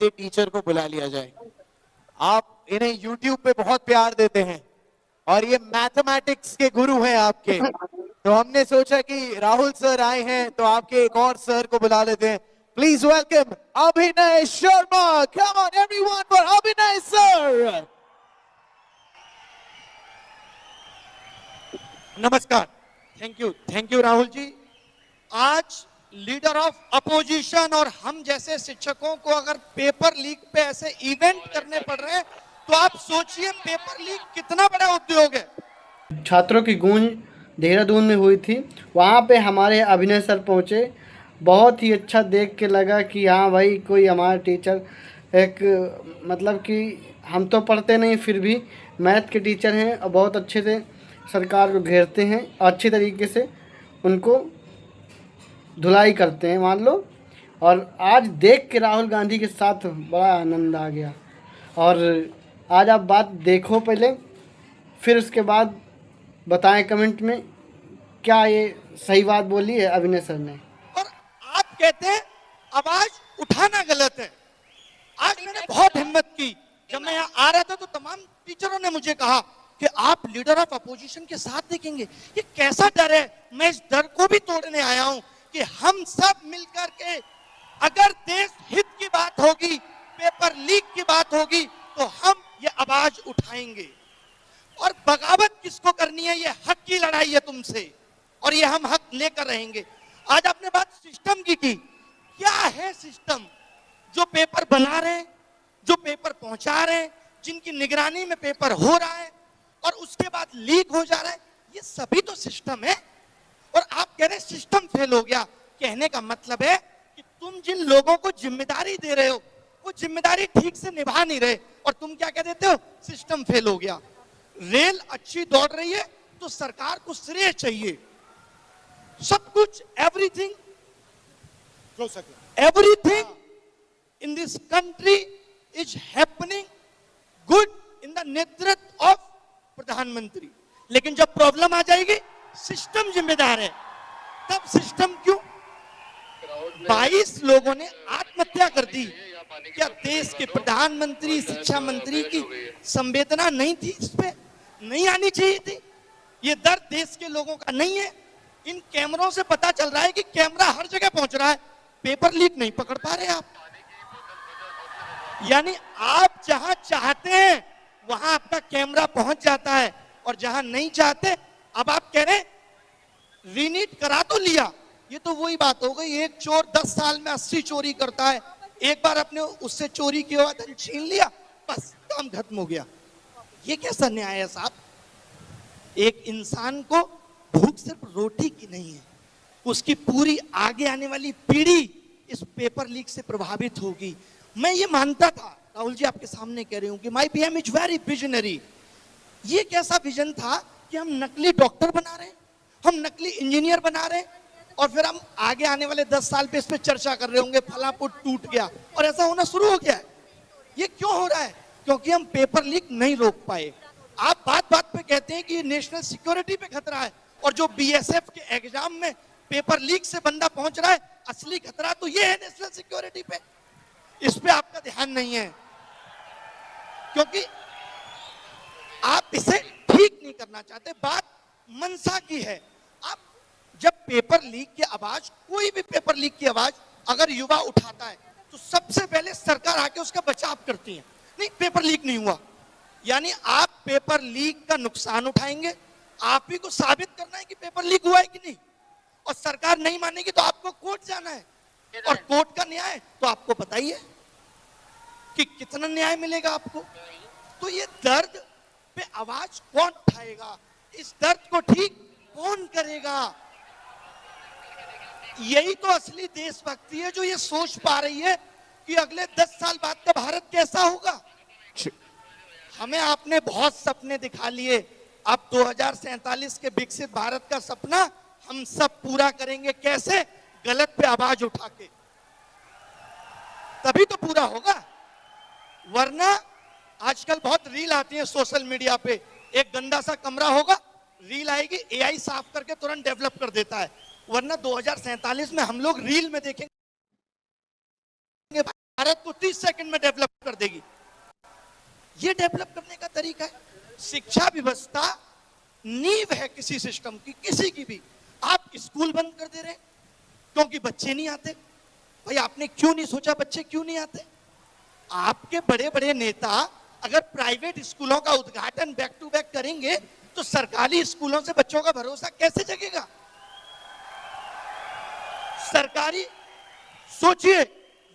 Teacher को बुला लिया जाए। आप इन्हें YouTube पे बहुत प्यार देते हैं और ये मैथमेटिक्स के गुरु हैं आपके, तो हमने सोचा कि राहुल सर आए हैं तो आपके एक और सर को बुला लेते हैं। प्लीज वेलकम अभिनय Sharma. Come on everyone for अभिनय सर। नमस्कार। Thank you Rahul ji. आज लीडर ऑफ अपोजिशन और हम जैसे शिक्षकों को अगर पेपर लीक पे ऐसे इवेंट करने पड़ रहे हैं तो आप सोचिए पेपर लीक कितना बड़ा उद्योग है। छात्रों की गूंज देहरादून में हुई थी, वहाँ पे हमारे अभिनय सर पहुँचे। बहुत ही अच्छा देख के लगा कि हाँ भाई कोई हमारा टीचर एक मतलब कि हम तो पढ़ते नहीं फिर भी मैथ के टीचर हैं और बहुत अच्छे से सरकार को घेरते हैं, अच्छे तरीके से उनको धुलाई करते हैं मान लो। और आज देख के राहुल गांधी के साथ बड़ा आनंद आ गया। और आज आप बात देखो पहले, फिर उसके बाद बताएं कमेंट में क्या ये सही बात बोली है अभिनय सर ने। और आप कहते हैं आवाज उठाना गलत है। आज मैंने बहुत हिम्मत की, जब मैं यहाँ आ रहा था तो तमाम टीचरों ने मुझे कहा कि आप लीडर ऑफ अपोजिशन के साथ देखेंगे। ये कैसा डर है? मैं इस डर को भी तोड़ने आया हूं कि हम सब मिलकर के अगर देश हित की बात होगी, पेपर लीक की बात होगी तो हम ये आवाज उठाएंगे। और बगावत किसको करनी है? ये हक की लड़ाई है तुमसे और ये हम हक लेकर रहेंगे। आज आपने बात सिस्टम की क्या है सिस्टम? जो पेपर बना रहे हैं, जो पेपर पहुंचा रहे हैं, जिनकी निगरानी में पेपर हो रहा है और उसके बाद लीक हो जा रहा है, ये सभी तो सिस्टम है। और आप कह रहे हैं सिस्टम फेल हो गया। कहने का मतलब है कि तुम जिन लोगों को जिम्मेदारी दे रहे हो वो जिम्मेदारी ठीक से निभा नहीं रहे और तुम क्या कह देते हो? सिस्टम फेल हो गया। रेल अच्छी दौड़ रही है तो सरकार को श्रेय चाहिए। सब कुछ everything in this country is happening good in the नेतृत्व ऑफ प्रधानमंत्री। लेकिन जब प्रॉब्लम आ जाएगी सिस्टम जिम्मेदार है। तब सिस्टम क्यों? 22 लोगों ने आत्महत्या कर दी। क्या देश के प्रधानमंत्री, शिक्षा मंत्री की संवेदना नहीं थी? इस पे नहीं आनी चाहिए थी? ये दर्द देश के लोगों का नहीं है? इन कैमरों से पता चल रहा है कि कैमरा हर जगह पहुंच रहा है, पेपर लीक नहीं पकड़ पा रहे आप। यानी आप जहां चाहते हैं वहां आपका कैमरा पहुंच जाता है और जहां नहीं चाहते, अब आप कह रहे हैं रीनीट करा तो लिया। ये तो वही बात हो गई, एक चोर 10 साल में 80 चोरी करता है। एक बार अपने उससे चोरी किया हुआ धन छीन लिया, बस काम खत्म हो गया। ये कैसा न्याय है साहब? एक इंसान को भूख सिर्फ रोटी की नहीं है, उसकी पूरी आगे आने वाली पीढ़ी इस पेपर लीक से प्रभावित होगी। मैं ये मानता था, राहुल जी आपके सामने कह रही हूं कि my PM is very visionary. ये कैसा विजन था कि हम नकली डॉक्टर बना रहे हैं, हम नकली इंजीनियर बना रहे हैं और फिर हम आगे आने वाले 10 साल पे इस पे चर्चा कर रहे होंगे फला पुट टूट गया। और ऐसा होना शुरू हो गया है। ये क्यों हो रहा है? क्योंकि हम पेपर लीक नहीं रोक पाए। आप बात बात पे कहते हैं कि ये नेशनल सिक्योरिटी पे खतरा है और जो बीएसएफ के एग्जाम में पेपर लीक से बंदा पहुंच रहा है, असली खतरा तो ये है नेशनल सिक्योरिटी पे। इस पे आपका ध्यान नहीं है क्योंकि आप इसे ठीक नहीं करना चाहते। बात मनसा की है। आप जब पेपर लीक की आवाज, कोई भी पेपर लीक की आवाज अगर युवा उठाता है तो सबसे पहले सरकार आके उसका बचाव करती है। नहीं, पेपर लीक नहीं हुआ। यानी आप पेपर लीक का नुकसान उठाएंगे, आप ही को साबित करना है कि पेपर लीक हुआ है कि नहीं। और सरकार नहीं मानेगी तो आपको कोर्ट जाना है और कोर्ट का न्याय तो आपको पता ही है कि कितना न्याय मिलेगा आपको। तो ये दर्द पे आवाज कौन उठाएगा? इस दर्द को ठीक कौन करेगा? यही तो असली देशभक्ति है जो ये सोच पा रही है कि अगले 10 साल बाद का भारत कैसा होगा। हमें आपने बहुत सपने दिखा लिए, अब 2047 के विकसित भारत का सपना हम सब पूरा करेंगे। कैसे? गलत पे आवाज उठा के, तभी तो पूरा होगा। वरना आजकल बहुत रील आती है सोशल मीडिया पे, एक गंदा सा कमरा होगा, रील आएगी, एआई साफ करके तुरंत डेवलप कर देता है। वरना 2047 में हम लोग रील में देखेंगे भारत को 30 सेकंड में डेवलप कर देगी। ये डेवलप करने का तरीका है। शिक्षा व्यवस्था नींव है किसी सिस्टम की, किसी की भी। आप स्कूल बंद कर दे रहे हैं क्योंकि बच्चे नहीं आते। भाई आपने क्यों नहीं सोचा बच्चे क्यों नहीं आते? आपके बड़े बड़े नेता अगर प्राइवेट स्कूलों का उद्घाटन बैक टू बैक करेंगे तो सरकारी स्कूलों से बच्चों का भरोसा कैसे जगेगा? सरकारी, सोचिए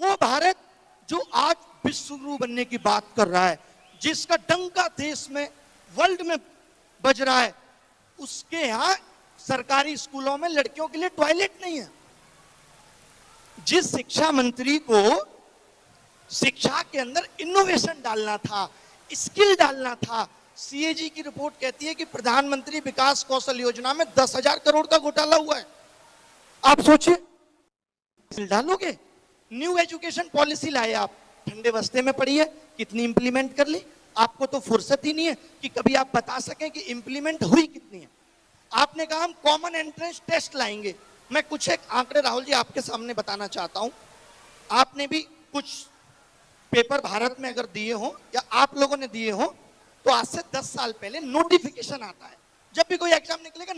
वो भारत जो आज विश्व गुरु बनने की बात कर रहा है, जिसका डंका देश में वर्ल्ड में बज रहा है, उसके यहां सरकारी स्कूलों में लड़कियों के लिए टॉयलेट नहीं है। जिस शिक्षा मंत्री को शिक्षा के अंदर इनोवेशन डालना था, स्किल डालना था, सीएजी की रिपोर्ट कहती है कि प्रधानमंत्री विकास कौशल योजना में 10,000 करोड़ का घोटाला हुआ है। आप सोचिए, स्किल डालोगे। न्यू एजुकेशन पॉलिसी लाए आप, ठंडे बस्ते में पड़ी है, कितनी इंप्लीमेंट कर ली? आपको तो फुर्सत ही नहीं है कि कभी आप बता सकें कि इंप्लीमेंट हुई कितनी है। आपने कहा हम कॉमन एंट्रेंस टेस्ट लाएंगे। मैं कुछ एक आंकड़े राहुल जी आपके सामने बताना चाहता हूं। आपने भी कुछ पेपर भारत में अगर दिए हो या आप लोगों ने दिए हो तो आज से 10 साल पहले नोटिफिकेशन आता है। जब भी कोई एग्जाम निकलेगा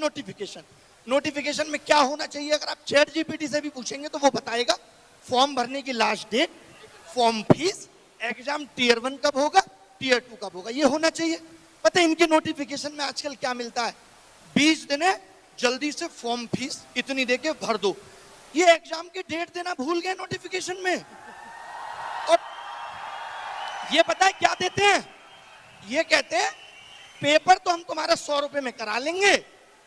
नोटिफिकेशन में क्या होना चाहिए? अगर आप चैट जीपीटी से भी पूछेंगे तो वो बताएगा फॉर्म भरने की last date, form fees, exam tier 1 कब होगा, टीयर 2 कब होगा, ये होना चाहिए। पता है इनके नोटिफिकेशन में आजकल क्या मिलता है? 20 दिन है, जल्दी से फॉर्म फीस इतनी देके भर दो। ये एग्जाम की डेट देना भूल गए नोटिफिकेशन में। और ये पता है क्या देते हैं? ये कहते हैं पेपर तो हम तुम्हारा 100 रुपए में करा लेंगे,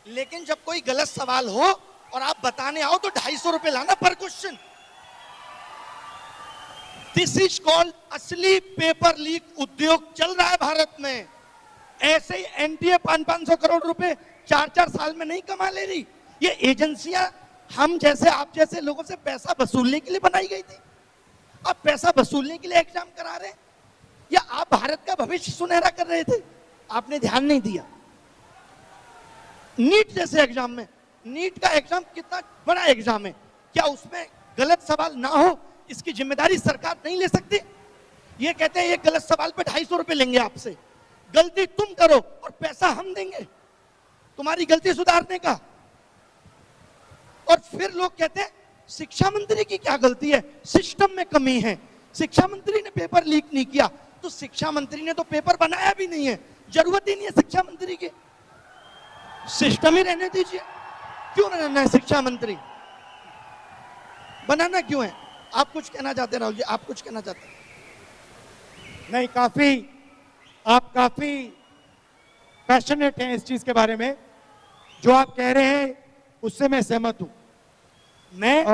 लेकिन जब कोई गलत सवाल हो और आप बताने आओ तो 250 रुपए लाना पर क्वेश्चन। दिस इज कॉल्ड असली पेपर लीक उद्योग चल रहा है भारत में। ऐसे ही एनटीए 500-500 करोड़ रुपए 4-4 साल में नहीं कमा ले रही। ये एजेंसियां हम जैसे आप जैसे लोगों से पैसा वसूलने के लिए बनाई गई थी। आप पैसा वसूलने के लिए एग्जाम करा रहे हैं या आप भारत का भविष्य सुनहरा कर रहे थे? आपने ध्यान नहीं दिया। नीट जैसे एग्जाम में, नीट का एग्जाम कितना बड़ा एग्जाम है, क्या उसमें गलत सवाल ना हो इसकी जिम्मेदारी सरकार नहीं ले सकती? ये कहते हैं ये गलत सवाल पे 250 रुपए लेंगे आपसे, गलती तुम करो और पैसा हम देंगे तुम्हारी गलती सुधारने का। और फिर लोग कहते हैं शिक्षा मंत्री की क्या गलती है, सिस्टम में कमी है, शिक्षा मंत्री ने पेपर लीक नहीं किया। तो शिक्षा मंत्री ने तो पेपर बनाया भी नहीं है, जरूरत ही नहीं है शिक्षा मंत्री की, सिस्टम ही रहने दीजिए। क्यों रहना है शिक्षा मंत्री, बनाना क्यों है? आप कुछ कहना चाहते हैं राहुल जी, आप कुछ कहना चाहते हैं? नहीं, आप काफी पैशनेट हैं इस चीज के बारे में। जो आप कह रहे हैं उससे मैं सहमत हूं। मैं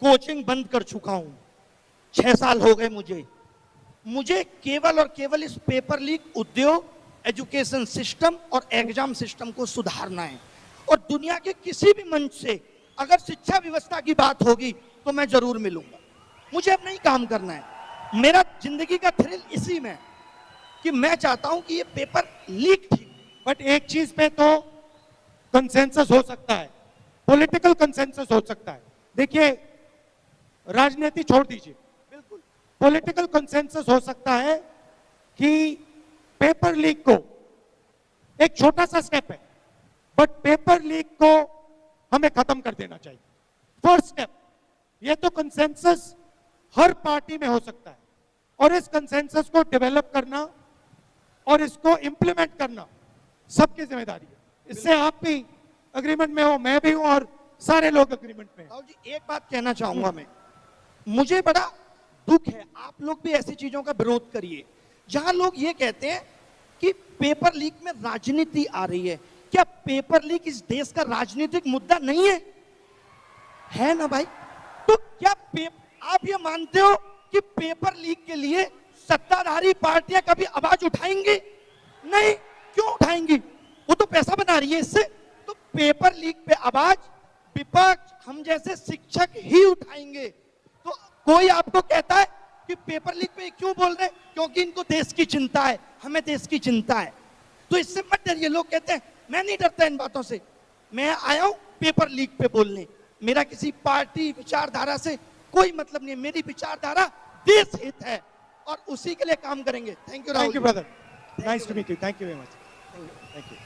कोचिंग बंद कर चुका हूं, 6 साल हो गए मुझे केवल और केवल इस पेपर लीक उद्योग, एजुकेशन सिस्टम और एग्जाम सिस्टम को सुधारना है। और दुनिया के किसी भी मंच से अगर शिक्षा व्यवस्था की बात होगी तो मैं जरूर मिलूंगा। मुझे अब नहीं काम करना है। मेरा जिंदगी का थ्रिल इसी में कि मैं चाहता हूं कि ये पेपर लीक ठीक, बट एक चीज पे तो कंसेंसस हो सकता है, पॉलिटिकल कंसेंसस हो सकता है। देखिए, राजनीति छोड़ दीजिए, बिल्कुल पॉलिटिकल कंसेंसस हो सकता है कि पेपर लीक को, एक छोटा सा स्टेप है, बट पेपर लीक को हमें खत्म कर देना चाहिए। फर्स्ट स्टेप, ये तो कंसेंसस हर पार्टी में हो सकता है, और इस कंसेंसस को डेवलप करना और इसको इंप्लीमेंट करना सबकी जिम्मेदारी है। इससे आप भी अग्रीमेंट में हो, मैं भी हूं, और सारे लोग अग्रीमेंट में हैं। राहुल जी एक बात कहना चाहूंगा मैं, मुझे बड़ा दुख है, आप लोग भी ऐसी चीजों का विरोध करिए जहां लोग ये कहते हैं कि पेपर लीक में राजनीति आ रही है। क्या पेपर लीक इस देश का राजनीतिक मुद्दा नहीं है? है ना भाई? तो क्या आप ये मानते हो कि पेपर लीक के लिए सत्ताधारी पार्टियां कभी आवाज उठाएंगी? नहीं। क्यों उठाएंगी? वो तो पैसा बना रही है इससे। तो पेपर लीक पे आवाज विपक्ष, हम जैसे शिक्षक ही उठाएंगे। तो कोई आपको कहता है कि पेपर लीक पे क्यों बोल रहे हैं? क्योंकि इनको देश की चिंता है, हमें देश की चिंता है। तो इससे मत डरिए। लोग कहते हैं मैं नहीं डरता इन बातों से, मैं आया हूं पेपर लीक पे बोलने, मेरा किसी पार्टी विचारधारा से कोई मतलब नहीं है। मेरी विचारधारा देश हित है और उसी के लिए काम करेंगे। Thank you thank you Rahul. Brother, nice to meet you, thank you very much, thank you.